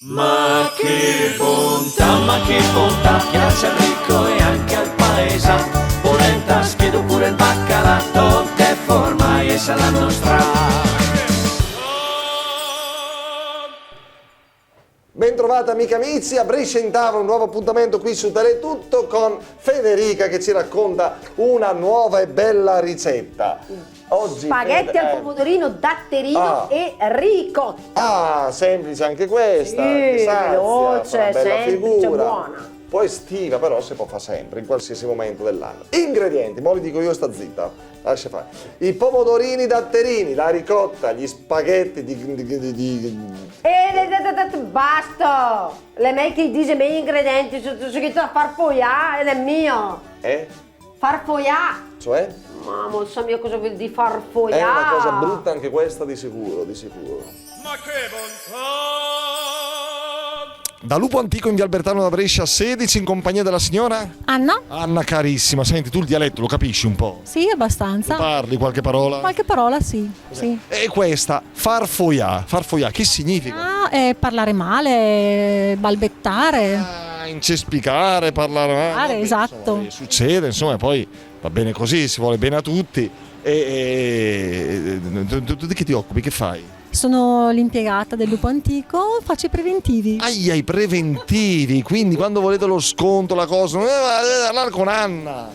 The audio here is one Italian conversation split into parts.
Ma che bontà, piace al ricco e anche al paesa. Polenta, schiedo pure il baccalà, che forma e sa la nostra. Bentrovata amiche e amici, a Brescia in Tavola, un nuovo appuntamento qui su Teletutto con Federica che ci racconta una nuova e bella ricetta. Oggi spaghetti al pomodorino, datterino e ricotta. Ah, semplice anche questa, Sì, che sazia, veloce, fa una bella semplice, figura. buona. Poi estiva però si può fare sempre, in qualsiasi momento dell'anno. Ingredienti, mo li dico io, sta zitta, lascia fare. I pomodorini datterini, la ricotta, gli spaghetti Basta! Le metti dice meglio ingredienti, sono scritto a farfogliare ed è mio. Farfogliare. Cioè? Ma non so io cosa vuol dire È farfogliare. una cosa brutta anche questa, di sicuro, di sicuro. Ma che bontà! Da Lupo Antico in via Albertano da Brescia 16 in compagnia della signora Anna? Anna carissima, senti tu il dialetto lo capisci un po'? Sì, abbastanza. Parli qualche parola? Qualche parola, sì. Sì. E questa, farfoglià, che significa? Parlare male, balbettare. Incespicare, parlare male. Esatto. Insomma, succede, insomma, poi va bene così, si vuole bene a tutti. Tu di che ti occupi, che fai? Sono l'impiegata del Lupo Antico, faccio i preventivi. I preventivi, quindi quando volete lo sconto, la cosa, parlare con Anna.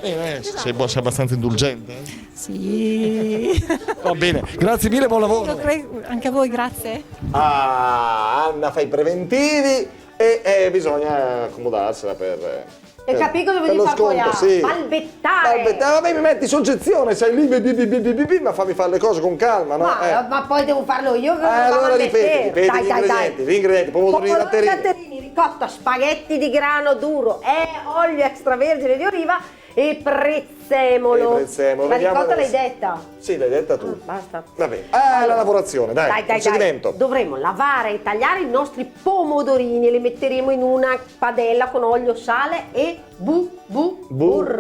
Sei abbastanza indulgente? Sì. Va bene, grazie mille, buon lavoro. Anche a voi, grazie. Anna fa i preventivi e bisogna accomodarsela per... E capi cosa vuol per dire lo sconto, farfogliare? sì. Balbettare. Vabbè, mi metti soggezione, sei lì, ma fammi fare le cose con calma, no? Ma poi devo farlo io. Allora ripeti gli ingredienti, pomodorini datterini. Ricotta, spaghetti di grano duro, olio extravergine di oliva e prezzemolo. La ricotta l'hai detta? Sì, l'hai detta tu. Basta. Va bene. La lavorazione, dai, procedimento. Dovremo lavare e tagliare i nostri pomodorini e li metteremo in una padella con olio, sale e burrone.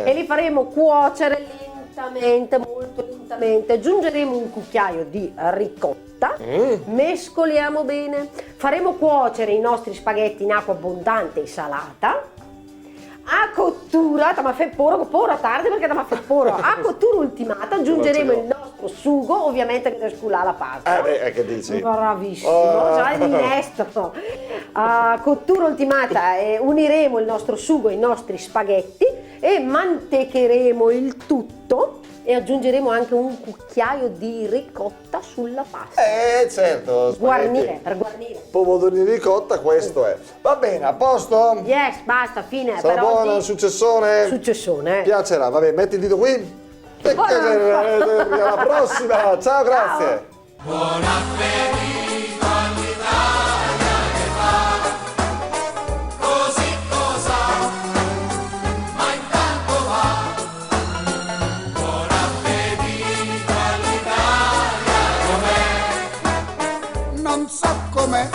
E li faremo cuocere lentamente, molto lentamente. Aggiungeremo un cucchiaio di ricotta, mescoliamo bene. Faremo cuocere i nostri spaghetti in acqua abbondante e salata. A cottura, tardi perché a cottura ultimata aggiungeremo il nostro sugo, ovviamente che deve sculare la pasta. Che dici? Bravissimo, sai di minestrone. A cottura ultimata uniremo il nostro sugo ai nostri spaghetti e mantecheremo il tutto e aggiungeremo anche un cucchiaio di ricotta sulla pasta. Certo. Per guarnire. Pomodorini di ricotta, questo è. Va bene, a posto? Yes, basta, fine. Sarà buono, oggi... successone? Successone. Piacerà, va bene, metti il dito qui. Alla prossima, ciao, grazie. Buon appetito all'Italia che fa così cosa, ma intanto va. Buon appetito all'Italia com'è. Non so com'è